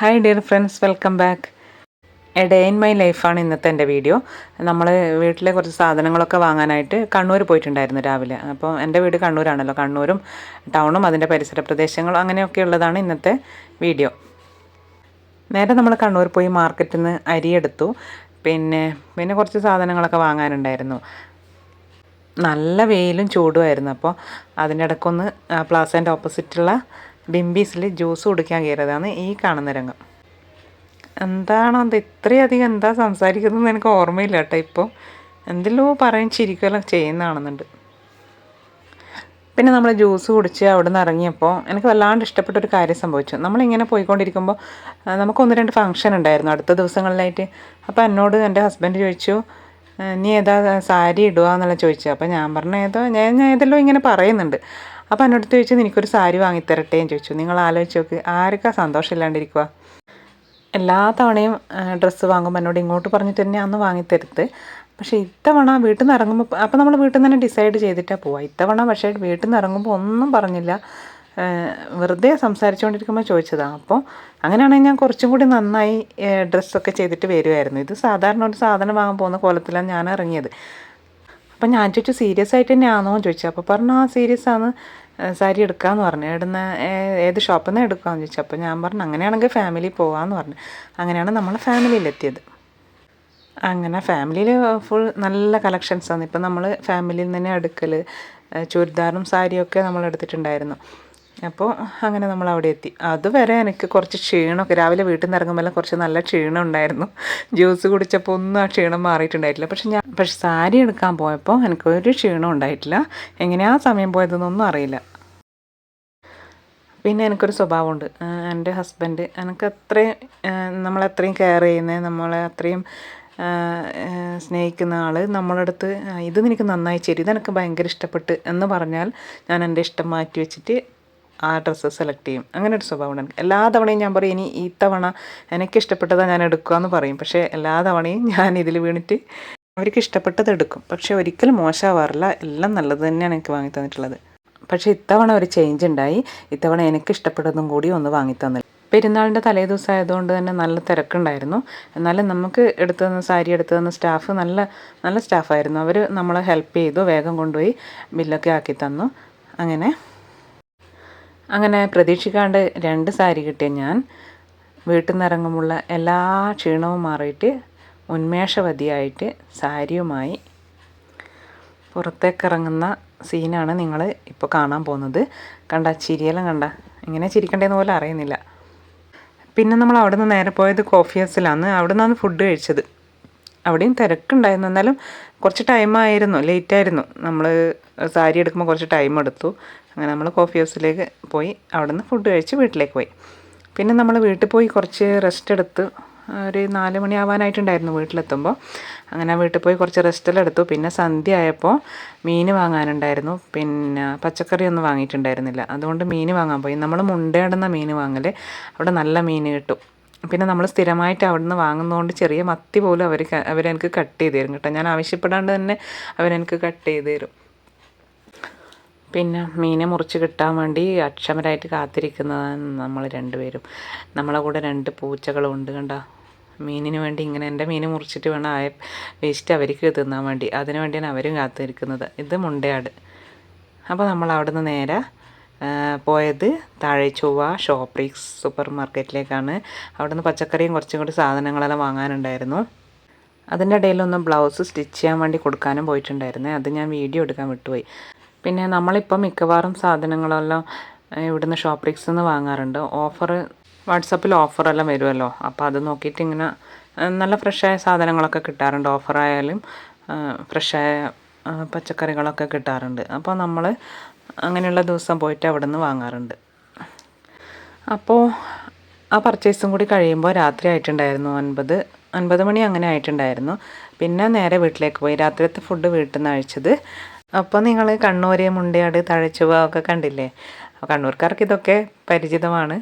Hi dear friends, welcome back. A day in my ലൈഫാണ് ഇന്നത്തെ എൻ്റെ വീഡിയോ. നമ്മൾ വീട്ടിലെ കുറച്ച് സാധനങ്ങളൊക്കെ വാങ്ങാനായിട്ട് കണ്ണൂർ പോയിട്ടുണ്ടായിരുന്നു രാവിലെ. അപ്പോൾ എൻ്റെ വീട് കണ്ണൂരാണല്ലോ. കണ്ണൂരും ടൗണും അതിൻ്റെ പരിസര പ്രദേശങ്ങളും അങ്ങനെയൊക്കെ ഉള്ളതാണ് ഇന്നത്തെ വീഡിയോ. നേരെ നമ്മൾ കണ്ണൂർ പോയി മാർക്കറ്റിൽ നിന്ന് അരിയെടുത്തു. പിന്നെ കുറച്ച് സാധനങ്ങളൊക്കെ വാങ്ങാനുണ്ടായിരുന്നു. നല്ല വെയിലും ചൂടുമായിരുന്നു. അപ്പോൾ അതിൻ്റെ ഇടയ്ക്കൊന്ന് പ്ലാസേൻ്റെ ഓപ്പോസിറ്റുള്ള ബിംബീസിൽ ജ്യൂസ് കുടിക്കാൻ കയറിയതാണ് ഈ കാണുന്ന രംഗം. എന്താണോ ഇത്രയധികം എന്താ സംസാരിക്കുന്നതെന്ന് എനിക്ക് ഓർമ്മയില്ല കേട്ടോ. ഇപ്പോൾ എന്തെല്ലോ പറയും ചിരിക്കുമല്ലോ ചെയ്യുന്നതാണെന്നുണ്ട്. പിന്നെ നമ്മൾ ജ്യൂസ് കുടിച്ച് അവിടെ നിന്ന് ഇറങ്ങിയപ്പോൾ എനിക്ക് വല്ലാണ്ട് ഇഷ്ടപ്പെട്ടൊരു കാര്യം സംഭവിച്ചു. നമ്മളിങ്ങനെ പോയിക്കൊണ്ടിരിക്കുമ്പോൾ നമുക്ക് 1-2 ഫംഗ്ഷൻ ഉണ്ടായിരുന്നു അടുത്ത ദിവസങ്ങളിലായിട്ട്. അപ്പോൾ എന്നോട് എൻ്റെ ഹസ്ബൻഡ് ചോദിച്ചു, നീ ഏതാ സാരി ഇടുക എന്നുള്ള ചോദിച്ചു. അപ്പോൾ ഞാൻ പറഞ്ഞ ഞാൻ ഏതെല്ലോ ഇങ്ങനെ പറയുന്നുണ്ട്. അപ്പോൾ എന്നോട് ചോദിച്ചു, എനിക്കൊരു സാരി വാങ്ങിത്തരട്ടെ എന്ന് ചോദിച്ചു. നിങ്ങൾ ആലോചിച്ച് നോക്ക്, ആർക്കാ സന്തോഷമില്ലാണ്ടിരിക്കുക. എല്ലാ തവണയും ഡ്രസ്സ് വാങ്ങുമ്പോൾ എന്നോട് ഇങ്ങോട്ട് പറഞ്ഞിട്ട് തന്നെ അന്ന് വാങ്ങിത്തരുത്ത്. പക്ഷേ ഇത്തവണ വീട്ടിൽ നിന്ന് ഇറങ്ങുമ്പോൾ, അപ്പോൾ നമ്മൾ വീട്ടിൽ നിന്ന് തന്നെ ഡിസൈഡ് ചെയ്തിട്ടാണ് പോവുക. ഇത്തവണ പക്ഷേ വീട്ടിൽ നിന്ന് ഇറങ്ങുമ്പോൾ ഒന്നും പറഞ്ഞില്ല, വെറുതെ സംസാരിച്ചുകൊണ്ടിരിക്കുമ്പോൾ ചോദിച്ചതാണ്. അപ്പോൾ അങ്ങനെയാണെങ്കിൽ ഞാൻ കുറച്ചും കൂടി നന്നായി ഡ്രസ്സൊക്കെ ചെയ്തിട്ട് വരുമായിരുന്നു. ഇത് സാധാരണ ഒരു സാധനം വാങ്ങാൻ പോകുന്ന കോലത്തിലാണ് ഞാൻ ഇറങ്ങിയത്. അപ്പം ഞാൻ ചോദിച്ചു, സീരിയസ് ആയിട്ട് തന്നെയാണോ എന്ന് ചോദിച്ചു. അപ്പോൾ പറഞ്ഞു, ആ സീരിയസ് ആണ്, സാരി എടുക്കാമെന്ന് പറഞ്ഞു. ഏത് ഷോപ്പിൽ നിന്ന് എടുക്കാമെന്ന് ചോദിച്ചു. അപ്പോൾ ഞാൻ പറഞ്ഞു, അങ്ങനെയാണെങ്കിൽ ഫാമിലി പോകാമെന്ന് പറഞ്ഞു. അങ്ങനെയാണ് നമ്മൾ ഫാമിലിയിലെത്തിയത്. അങ്ങനെ ഫാമിലിയിൽ ഫുൾ നല്ല കളക്ഷൻസാണ്. ഇപ്പം നമ്മൾ ഫാമിലിയിൽ നിന്ന് തന്നെ എടുക്കൽ, ചുരിദാറും സാരിയൊക്കെ നമ്മൾ എടുത്തിട്ടുണ്ടായിരുന്നു. അപ്പോൾ അങ്ങനെ നമ്മൾ അവിടെ എത്തി. അതുവരെ എനിക്ക് കുറച്ച് ക്ഷീണമൊക്കെ, രാവിലെ വീട്ടിൽ നിന്ന് ഇറങ്ങുമ്പോൾ കുറച്ച് നല്ല ക്ഷീണം ഉണ്ടായിരുന്നു. ജ്യൂസ് കുടിച്ചപ്പോൾ ഒന്നും ആ ക്ഷീണം മാറിയിട്ടുണ്ടായിട്ടില്ല. പക്ഷെ സാരി എടുക്കാൻ പോയപ്പോൾ എനിക്കൊരു ക്ഷീണം ഉണ്ടായിട്ടില്ല. എങ്ങനെയാണ് സമയം പോയതെന്നൊന്നും അറിയില്ല. പിന്നെ എനിക്കൊരു സ്വഭാവമുണ്ട്. എൻ്റെ ഹസ്ബൻഡ് നമ്മളെത്രയും കെയർ ചെയ്യുന്നത്, നമ്മളെ അത്രയും സ്നേഹിക്കുന്ന ആൾ നമ്മുടെ അടുത്ത് ഇത് നിനക്ക് നന്നായി ചേരും, ഇതെനിക്ക് ഭയങ്കര ഇഷ്ടപ്പെട്ട് എന്ന് പറഞ്ഞാൽ ഞാൻ എൻ്റെ ഇഷ്ടം മാറ്റി വെച്ചിട്ട് ആ ഡ്രസ്സ് സെലക്ട് ചെയ്യും. അങ്ങനെ ഒരു സ്വഭാവമുണ്ട് എനിക്ക്. എല്ലാ തവണയും ഞാൻ പറയും, ഇനി ഈ തവണ എനിക്കിഷ്ടപ്പെട്ടതാണ് ഞാൻ എടുക്കുക എന്ന് പറയും. പക്ഷേ എല്ലാ തവണയും ഞാൻ ഇതിൽ വീണിട്ട് അവർക്ക് ഇഷ്ടപ്പെട്ടത് എടുക്കും. പക്ഷേ ഒരിക്കലും മോശമാവാറില്ല, എല്ലാം നല്ലത് തന്നെയാണ് എനിക്ക് വാങ്ങി തന്നിട്ടുള്ളത്. പക്ഷേ ഇത്തവണ ഒരു ചേഞ്ച് ഉണ്ടായി. ഇത്തവണ എനിക്ക് ഇഷ്ടപ്പെട്ടതും കൂടി ഒന്ന് വാങ്ങി തന്നില്ല. പെരുന്നാളിൻ്റെ തലേ ദിവസം ആയതുകൊണ്ട് തന്നെ നല്ല തിരക്കുണ്ടായിരുന്നു. എന്നാലും നമുക്ക് സാരി എടുത്തു തന്ന സ്റ്റാഫ് നല്ല സ്റ്റാഫായിരുന്നു. അവർ നമ്മളെ ഹെൽപ്പ് ചെയ്തു, വേഗം കൊണ്ടുപോയി ബില്ലൊക്കെ ആക്കി തന്നു. അങ്ങനെ പ്രതീക്ഷിക്കാണ്ട് 2 സാരി കിട്ടിയ ഞാൻ വീട്ടിൽ നിന്ന് ഇറങ്ങുമ്പോൾ എല്ലാ ക്ഷീണവും മാറിയിട്ട് ഉന്മേഷവതിയായിട്ട് സാരിയുമായി പുറത്തേക്കിറങ്ങുന്ന സീനാണ് നിങ്ങൾ ഇപ്പോൾ കാണാൻ പോകുന്നത്. ചിരിയെല്ലാം എങ്ങനെ ചിരിക്കേണ്ടതെന്ന് പോലും അറിയുന്നില്ല. പിന്നെ നമ്മൾ അവിടെ നിന്ന് നേരെ പോയത് കോഫി ഹൗസിലാണ്. അവിടെ നിന്നാണ് ഫുഡ് കഴിച്ചത്. അവിടെയും തിരക്കുണ്ടായിരുന്നു, എന്നാലും കുറച്ച് ടൈമായിരുന്നു, ലേറ്റായിരുന്നു. നമ്മൾ സാരി എടുക്കുമ്പോൾ കുറച്ച് ടൈം എടുത്തു. അങ്ങനെ നമ്മൾ കോഫി ഹൗസിലേക്ക് പോയി അവിടെ നിന്ന് ഫുഡ് കഴിച്ച് വീട്ടിലേക്ക് പോയി. പിന്നെ നമ്മൾ വീട്ടിൽ പോയി കുറച്ച് റെസ്റ്റ് എടുത്ത് ഒരു 4 മണി ആവാനായിട്ടുണ്ടായിരുന്നു വീട്ടിലെത്തുമ്പോൾ. അങ്ങനെ വീട്ടിൽ പോയി കുറച്ച് റെസ്റ്റെല്ലാം എടുത്തു. പിന്നെ സന്ധ്യ ആയപ്പോൾ മീൻ വാങ്ങാനുണ്ടായിരുന്നു. പിന്നെ പച്ചക്കറിയൊന്നും വാങ്ങിയിട്ടുണ്ടായിരുന്നില്ല, അതുകൊണ്ട് മീൻ വാങ്ങാൻ പോയി. നമ്മൾ മുണ്ടയാടുന്ന മീൻ വാങ്ങൽ, അവിടെ നല്ല മീൻ കിട്ടും. പിന്നെ നമ്മൾ സ്ഥിരമായിട്ട് അവിടെ നിന്ന് വാങ്ങുന്നതുകൊണ്ട് ചെറിയ മത്തി പോലും അവരെനിക്ക് കട്ട് ചെയ്ത് തരും കേട്ടോ. ഞാൻ ആവശ്യപ്പെടാണ്ട് തന്നെ അവരെനിക്ക് കട്ട് ചെയ്ത് തരും. പിന്നെ മീനെ മുറിച്ച് കിട്ടാൻ വേണ്ടി അക്ഷമരായിട്ട് കാത്തിരിക്കുന്നതാണ് നമ്മൾ 2 പേരും. നമ്മളെ കൂടെ 2 പൂച്ചകളും ഉണ്ട് കണ്ടോ. മീനിന് വേണ്ടി ഇങ്ങനെ എൻ്റെ മീൻ മുറിച്ചിട്ട് വേണം ആ വേസ്റ്റ് അവർക്ക് തിന്നാൻ വേണ്ടി. അതിന് വേണ്ടിയാണ് അവരും കാത്തിരിക്കുന്നത്. ഇത് മുണ്ടയാട്. അപ്പോൾ നമ്മൾ അവിടെ നിന്ന് നേരെ പോയത് താഴെ ചൊവ്വ ഷോപ്രിക്സ് സൂപ്പർ മാർക്കറ്റിലേക്കാണ്. അവിടെ നിന്ന് പച്ചക്കറിയും കുറച്ചും കൂടി സാധനങ്ങളെല്ലാം വാങ്ങാനുണ്ടായിരുന്നു. അതിൻ്റെ ഇടയിലൊന്ന് ബ്ലൗസ് സ്റ്റിച്ച് ചെയ്യാൻ വേണ്ടി കൊടുക്കാനും പോയിട്ടുണ്ടായിരുന്നു. അത് ഞാൻ വീഡിയോ എടുക്കാൻ വിട്ടുപോയി. പിന്നെ നമ്മളിപ്പം മിക്കവാറും സാധനങ്ങളെല്ലാം ഇവിടുന്ന് ഷോപ്രിക്സിൽ നിന്ന് വാങ്ങാറുണ്ട്. വാട്സപ്പിൽ ഓഫറെല്ലാം വരുമല്ലോ. അപ്പോൾ അത് നോക്കിയിട്ട് ഇങ്ങനെ നല്ല ഫ്രഷായ സാധനങ്ങളൊക്കെ കിട്ടാറുണ്ട്. ഓഫറായാലും ഫ്രഷായ പച്ചക്കറികളൊക്കെ കിട്ടാറുണ്ട്. അപ്പോൾ നമ്മൾ അങ്ങനെയുള്ള ദിവസം പോയിട്ട് അവിടെ നിന്ന് വാങ്ങാറുണ്ട്. അപ്പോൾ ആ പർച്ചേസും കൂടി കഴിയുമ്പോൾ രാത്രി ആയിട്ടുണ്ടായിരുന്നു. 9 മണി അങ്ങനെ ആയിട്ടുണ്ടായിരുന്നു. പിന്നെ നേരെ വീട്ടിലേക്ക് പോയി. രാത്രിയത്തെ ഫുഡ് വീട്ടിൽ നിന്ന് കഴിച്ചത്. അപ്പോൾ നിങ്ങൾ കണ്ണൂർ, മുണ്ടയാട്, തഴച്ചുവ ഒക്കെ കണ്ടില്ലേ. കണ്ണൂർക്കാർക്ക് ഇതൊക്കെ പരിചിതമാണ്.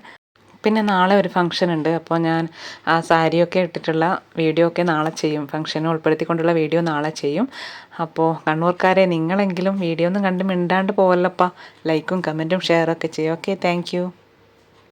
പിന്നെ നാളെ ഒരു ഫംഗ്ഷൻ ഉണ്ട്. അപ്പോൾ ഞാൻ ആ സാരിയൊക്കെ ഇട്ടിട്ടുള്ള വീഡിയോ ഒക്കെ നാളെ ചെയ്യും. ഫംഗ്ഷനെ ഉൾപ്പെടുത്തിക്കൊണ്ടുള്ള വീഡിയോ നാളെ ചെയ്യും. അപ്പോൾ കണ്ണൂർക്കാരെ, നിങ്ങളെങ്കിലും വീഡിയോ ഒന്നും കണ്ട് മിണ്ടാണ്ട് പോവല്ലപ്പാ. ലൈക്കും കമൻറ്റും ഷെയറൊക്കെ ചെയ്യും. Okay, thank you.